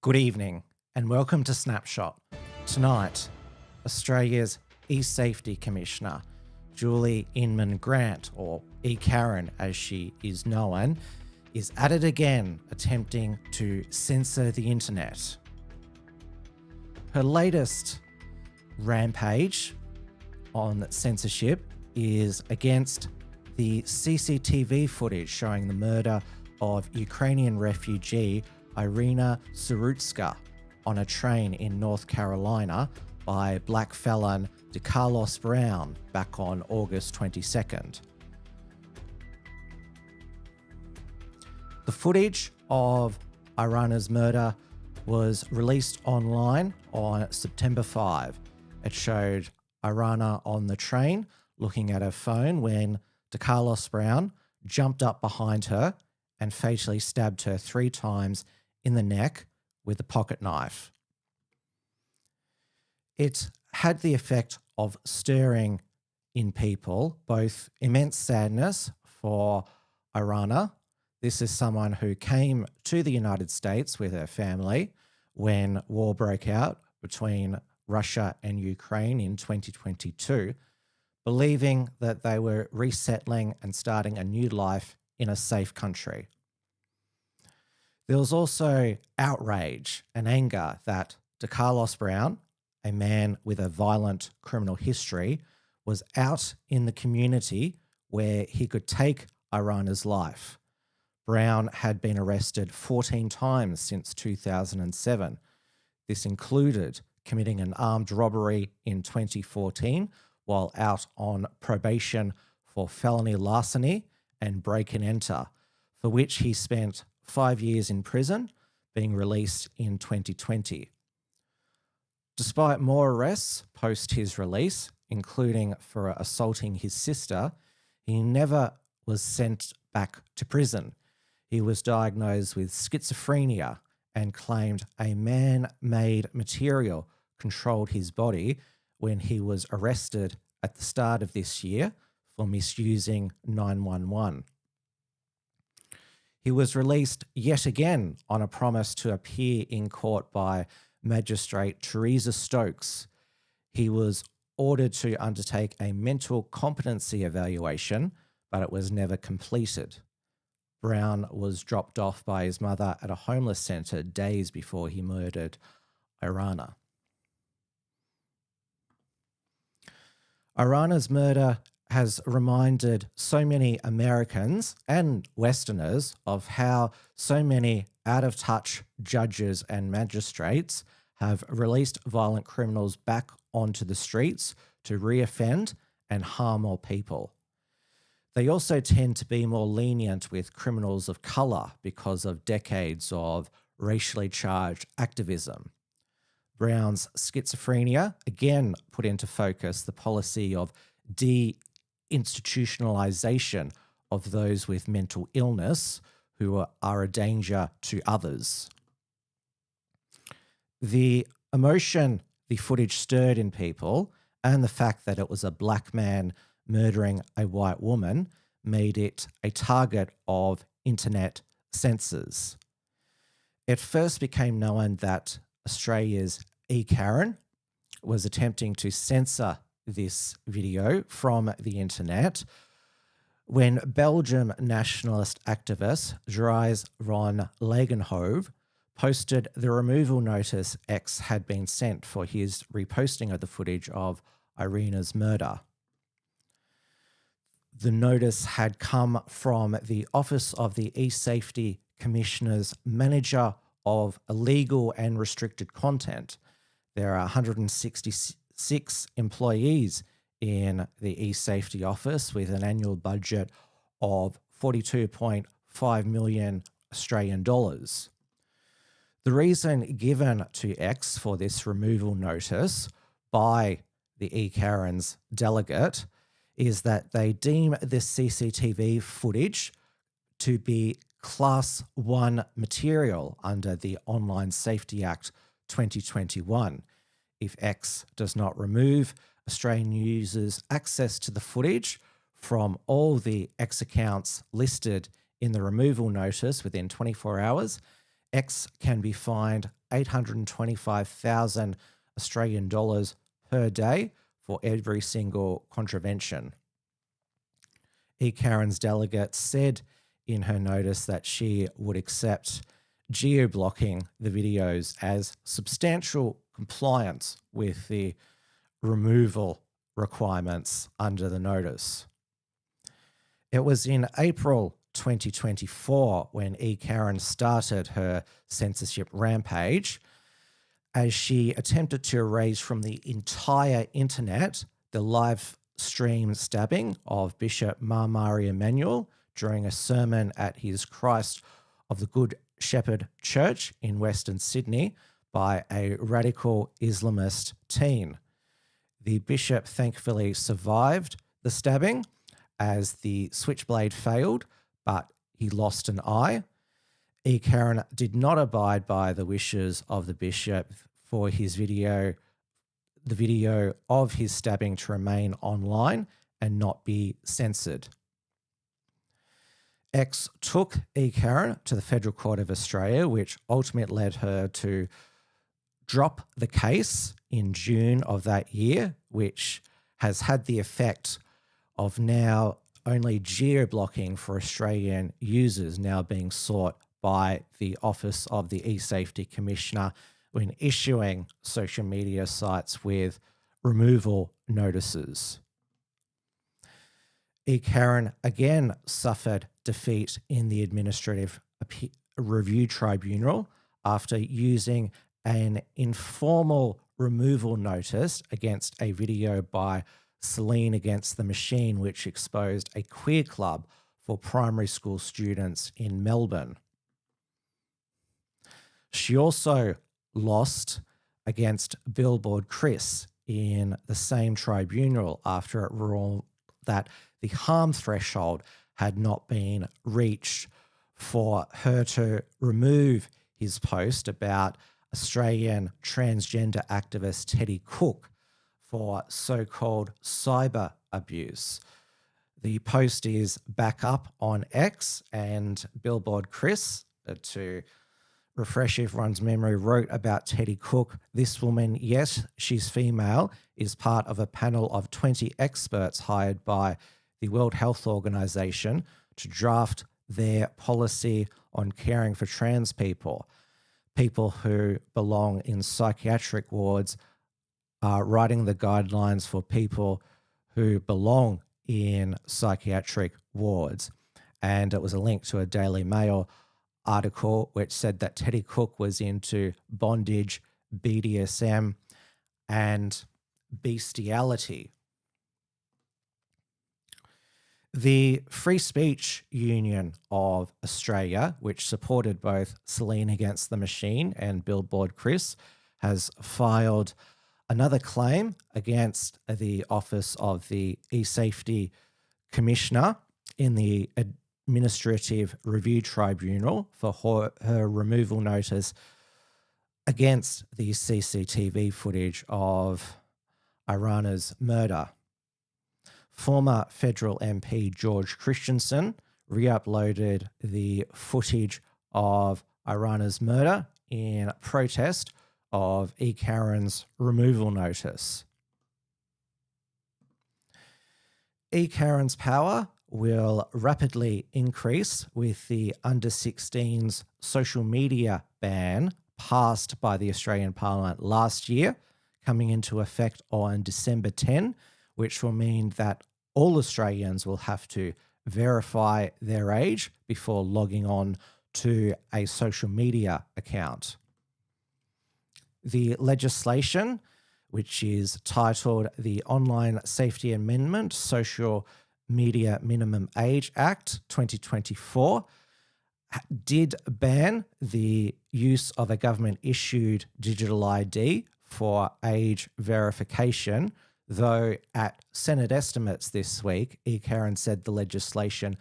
Good evening and welcome to SnapShot. Tonight, Australia's e-safety commissioner, Julie Inman Grant, or eKaren as she is known, is at it again attempting to censor the internet. Her latest rampage on censorship is against the CCTV footage showing the murder of Ukrainian refugee Iryna Zarutska on a train in North Carolina by black felon DeCarlos Brown back on August 22nd. The footage of Iryna's murder was released online on September 5. It showed Iryna on the train looking at her phone when DeCarlos Brown jumped up behind her and fatally stabbed her 3 times in the neck with a pocket knife. It had the effect of stirring in people both immense sadness for Iryna. This is someone who came to the United States with her family when war broke out between Russia and Ukraine in 2022, believing that they were resettling and starting a new life in a safe country. There was also outrage and anger that DeCarlos Brown, a man with a violent criminal history, was out in the community where he could take Iryna's life. Brown had been arrested 14 times since 2007. This included committing an armed robbery in 2014 while out on probation for felony larceny and break and enter, for which he spent 5 years in prison, being released in 2020. Despite more arrests post his release, including for assaulting his sister, he never was sent back to prison. He was diagnosed with schizophrenia and claimed a man-made material controlled his body when he was arrested at the start of this year for misusing 911. He was released yet again on a promise to appear in court by Magistrate Teresa Stokes. He was ordered to undertake a mental competency evaluation, but it was never completed. Brown was dropped off by his mother at a homeless centre days before he murdered Iryna. Iryna's murder has reminded so many Americans and Westerners of how so many out-of-touch judges and magistrates have released violent criminals back onto the streets to reoffend and harm more people. They also tend to be more lenient with criminals of colour because of decades of racially charged activism. Brown's schizophrenia again put into focus the policy of deinstitutionalization of those with mental illness who are a danger to others. The emotion the footage stirred in people and the fact that it was a black man murdering a white woman made it a target of internet censors. It first became known that Australia's eKaren was attempting to censor this video from the internet when Belgium nationalist activist Dries van Leeuwenhoven posted the removal notice X had been sent for his reposting of the footage of Iryna's murder. The notice had come from the Office of the E-Safety Commissioner's Manager of Illegal and Restricted Content. There are 166 employees in the e-safety office with an annual budget of 42.5 million Australian dollars. The reason given to X for this removal notice by the eKaren's delegate is that they deem this CCTV footage to be Class 1 material under the Online Safety Act 2021. If X does not remove Australian users' access to the footage from all the X accounts listed in the removal notice within 24 hours, X can be fined $825,000 Australian dollars per day for every single contravention. eKaren's delegate said in her notice that she would accept geo-blocking the videos as substantial compliance with the removal requirements under the notice. It was in April 2024 when eKaren started her censorship rampage, as she attempted to erase from the entire internet the live stream stabbing of Bishop Marmari Emanuel during a sermon at his Christ of the Good Shepherd Church in Western Sydney by a radical Islamist teen. The bishop thankfully survived the stabbing as the switchblade failed, but he lost an eye. eKaren did not abide by the wishes of the bishop for the video of his stabbing to remain online and not be censored. X took eKaren to the Federal Court of Australia, which ultimately led her to drop the case in June of that year, which has had the effect of now only geo-blocking for Australian users now being sought by the Office of the eSafety Commissioner when issuing social media sites with removal notices. eKaren again suffered defeat in the Administrative Review Tribunal after using an informal removal notice against a video by Celine Against the Machine, which exposed a queer club for primary school students in Melbourne. She also lost against Billboard Chris in the same tribunal after it ruled that the harm threshold had not been reached for her to remove his post about Australian transgender activist Teddy Cook for so-called cyber abuse. The post is back up on X, and Billboard Chris, to refresh everyone's memory, wrote about Teddy Cook. This woman, yes, she's female, is part of a panel of 20 experts hired by the World Health Organization to draft their policy on caring for trans people. People who belong in psychiatric wards are writing the guidelines for people who belong in psychiatric wards. And it was a link to a Daily Mail article which said that Teddy Cook was into bondage, BDSM, and bestiality. The Free Speech Union of Australia, which supported both Celine Against the Machine and Billboard Chris, has filed another claim against the Office of the eSafety Commissioner in the Administrative Review Tribunal for her removal notice against the CCTV footage of Iryna's murder. Former federal MP George Christensen re-uploaded the footage of Iryna's murder in protest of eKaren's removal notice. eKaren's power will rapidly increase with the under-16s social media ban passed by the Australian Parliament last year, coming into effect on December 10, which will mean that all Australians will have to verify their age before logging on to a social media account. The legislation, which is titled the Online Safety Amendment Social Media Minimum Age Act 2024, did ban the use of a government-issued digital ID for age verification, though at Senate estimates this week, eKaren said the legislation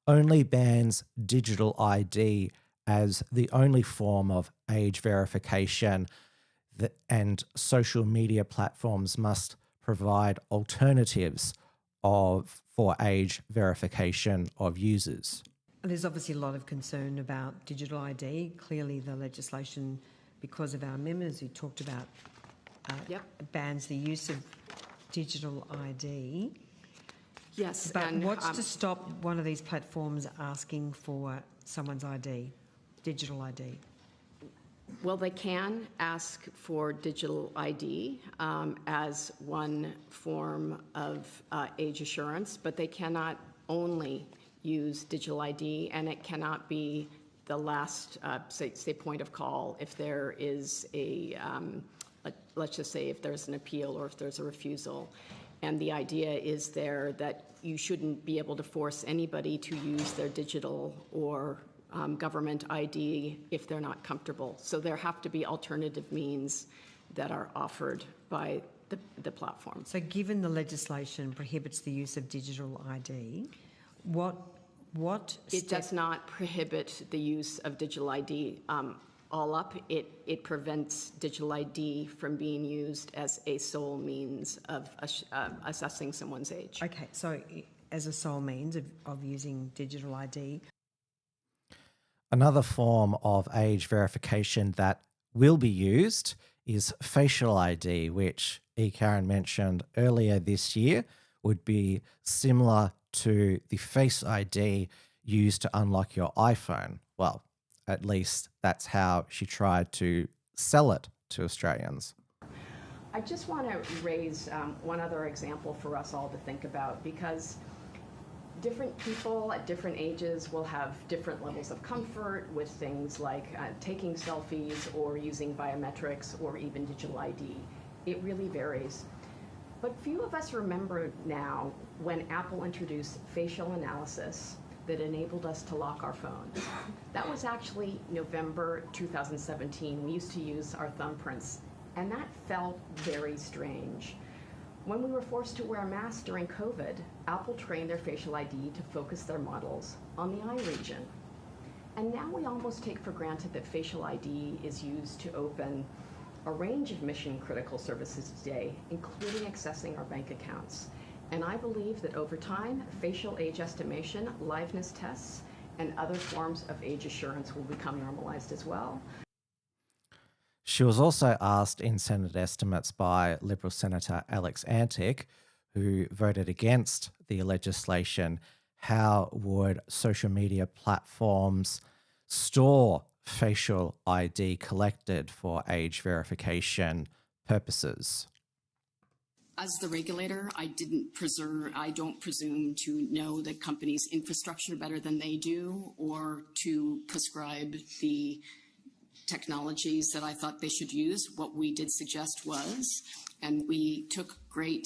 only bans digital ID as the only form of age verification, and social media platforms must provide alternatives for age verification of users. There's obviously a lot of concern about digital ID. Clearly the legislation because of our amendments, we talked about bans the use of digital ID. Yes. But and what's to stop one of these platforms asking for someone's ID, digital ID? Well, they can ask for digital ID as one form of age assurance, but they cannot only use digital ID, and it cannot be the last, say, point of call if there is a, let's just say if there's an appeal or if there's a refusal. And the idea is there that you shouldn't be able to force anybody to use their digital or government ID if they're not comfortable. So there have to be alternative means that are offered by the platform. So given the legislation prohibits the use of digital ID, what It does not prohibit the use of digital ID. All up, it prevents digital ID from being used as a sole means of assessing someone's age. Okay, so as a sole means of using digital ID. Another form of age verification that will be used is facial ID, which eKaren mentioned earlier this year would be similar to the Face ID used to unlock your iPhone. Well, at least that's how she tried to sell it to Australians. I just want to raise one other example for us all to think about, because different people at different ages will have different levels of comfort with things like taking selfies or using biometrics or even digital ID. It really varies. But few of us remember now when Apple introduced facial analysis that enabled us to lock our phones. That was actually November 2017. We used to use our thumbprints, and that felt very strange. When we were forced to wear masks during COVID, Apple trained their facial ID to focus their models on the eye region. And now we almost take for granted that facial ID is used to open a range of mission-critical services today, including accessing our bank accounts. And I believe that over time, facial age estimation, liveness tests, and other forms of age assurance will become normalized as well. She was also asked in Senate estimates by Liberal Senator Alex Antic, who voted against the legislation, how would social media platforms store facial ID collected for age verification purposes? As the regulator, I don't presume to know the company's infrastructure better than they do, or to prescribe the technologies that I thought they should use. What we did suggest was, and we took great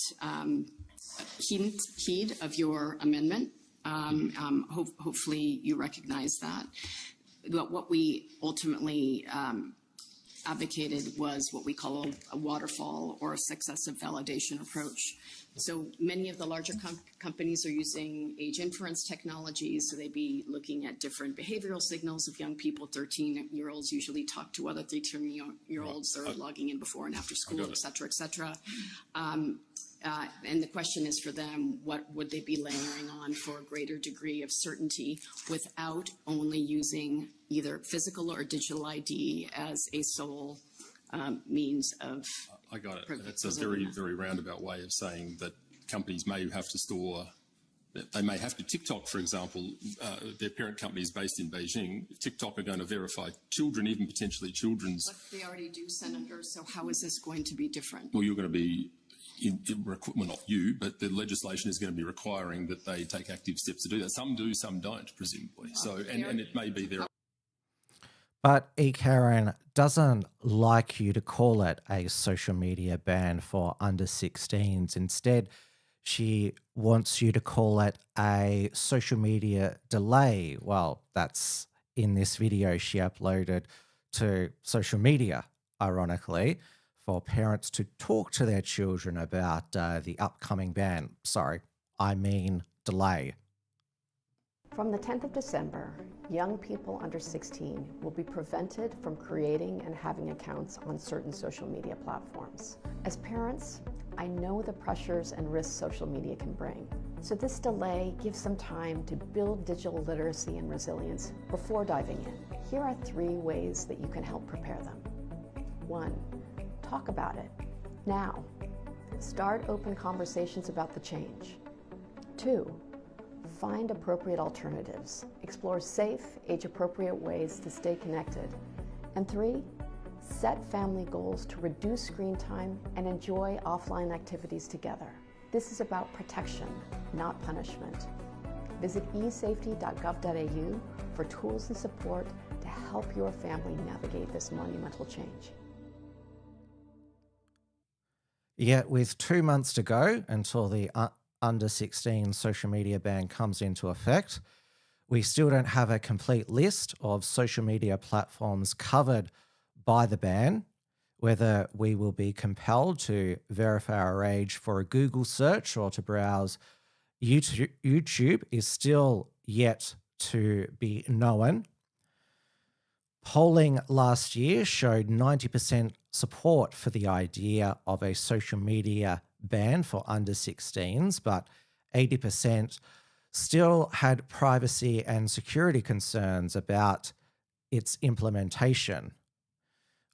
heed of your amendment. Hopefully you recognize that. But what we ultimately advocated was what we call a waterfall or a successive validation approach. So many of the larger companies are using age inference technologies, so they'd be looking at different behavioral signals of young people. 13-year-olds usually talk to other 13-year-olds. They're logging in before and after school, et cetera, et cetera. And the question is for them, what would they be layering on for a greater degree of certainty without only using either physical or digital ID as a sole means of... I got it. It's a very, very roundabout way of saying that companies may have to store, they may have to. TikTok, for example, their parent company is based in Beijing. TikTok are going to verify children, even potentially children's. But they already do, Senator, so how is this going to be different? Well, you're going to be, well, not you, but the legislation is going to be requiring that they take active steps to do that. Some do, some don't, presumably. So, and it may be there. But eKaren doesn't like you to call it a social media ban for under 16s. Instead, she wants you to call it a social media delay. Well, that's in this video she uploaded to social media, ironically, for parents to talk to their children about the upcoming ban. Sorry, I mean delay. From the 10th of December, young people under 16 will be prevented from creating and having accounts on certain social media platforms. As parents, I know the pressures and risks social media can bring. So this delay gives them time to build digital literacy and resilience before diving in. Here are 3 ways that you can help prepare them. 1, talk about it now. Start open conversations about the change. 2, find appropriate alternatives. Explore safe, age-appropriate ways to stay connected. And 3, set family goals to reduce screen time and enjoy offline activities together. This is about protection, not punishment. Visit esafety.gov.au for tools and support to help your family navigate this monumental change. Yet with 2 months to go until the under 16 social media ban comes into effect, we still don't have a complete list of social media platforms covered by the ban. Whether we will be compelled to verify our age for a Google search or to browse YouTube is still yet to be known. Polling last year showed 90% support for the idea of a social media ban for under 16s, but 80% still had privacy and security concerns about its implementation.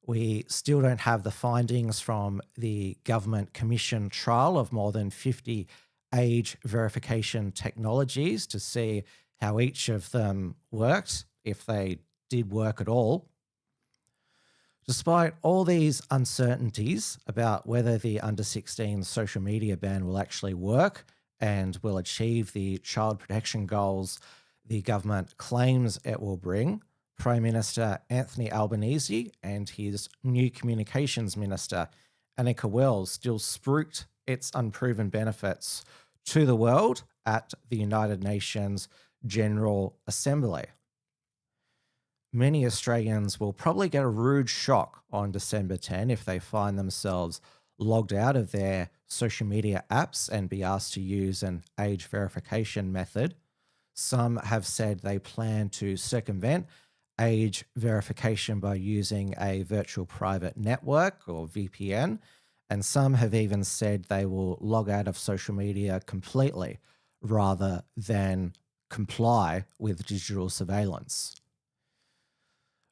We still don't have the findings from the government commission trial of more than 50 age verification technologies to see how each of them worked, if they did work at all. Despite all these uncertainties about whether the under 16 social media ban will actually work and will achieve the child protection goals the government claims it will bring, Prime Minister Anthony Albanese and his new communications minister, Annika Wells, still spruiked its unproven benefits to the world at the United Nations General Assembly. Many Australians will probably get a rude shock on December 10 if they find themselves logged out of their social media apps and be asked to use an age verification method. Some have said they plan to circumvent age verification by using a virtual private network or VPN, and some have even said they will log out of social media completely rather than comply with digital surveillance.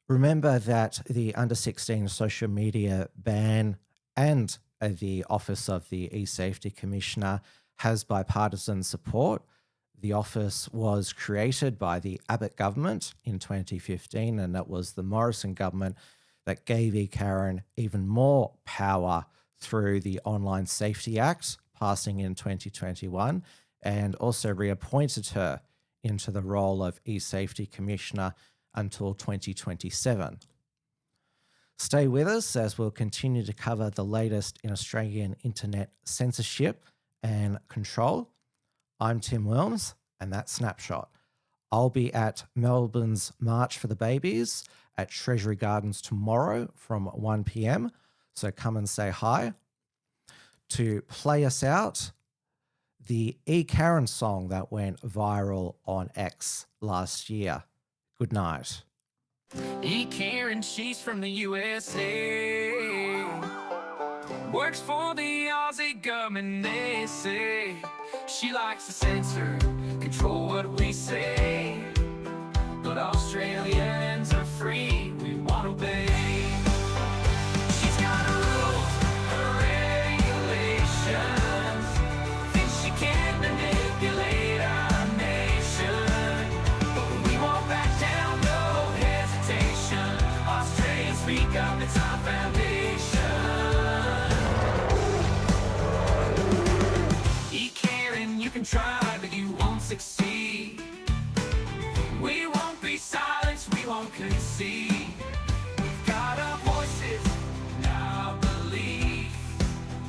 Remember that the under 16 social media ban and the Office of the E-Safety Commissioner has bipartisan support. The office was created by the Abbott government in 2015, and it was the Morrison government that gave eKaren even more power through the Online Safety Act, passing in 2021, and also reappointed her into the role of E-Safety Commissioner until 2027. Stay with us as we'll continue to cover the latest in Australian internet censorship and control. I'm Tim Wilms, and that's Snapshot. I'll be at Melbourne's March for the Babies at Treasury Gardens tomorrow from 1 p.m, so come and say hi. To play us out, the eKaren's song that went viral on X last year. Good night. eKaren, she's from the USA. Works for the Aussie government, they say. She likes to censor, control what we say. But Australians are free, we won't obey. She's got rules, regulations. Thinks she can manipulate our nation. But we won't back down, no hesitation. Australians speak up, it's our foundation. eKaren, you can try, but you won't succeed. We won't be silenced, we won't concede. We've got our voices and our belief.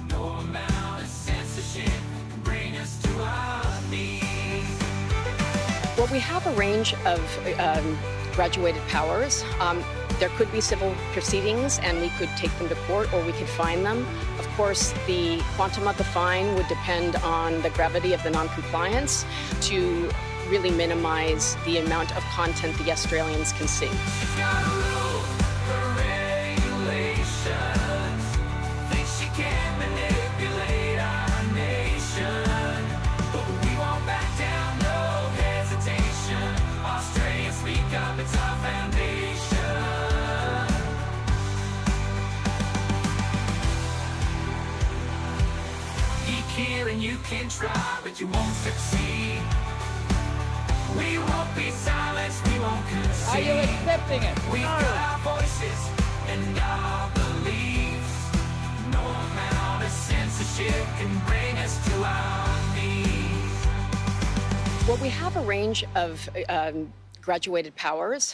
No amount of censorship can bring us to our knees. Well, we have a range of graduated powers. There could be civil proceedings and we could take them to court, or we could fine them. Of course, the quantum of the fine would depend on the gravity of the non-compliance to really minimize the amount of content the Australians can see. She's got rules, regulations. Thinks she can manipulate our nation. But we won't back down, no hesitation. Australians speak up, it's our foundation. and you can try, but you won't succeed. We won't be silenced, we won't concede. Are you accepting it? We've got our voices and our beliefs. No amount of censorship can bring us to our knees. Well, we have a range of graduated powers.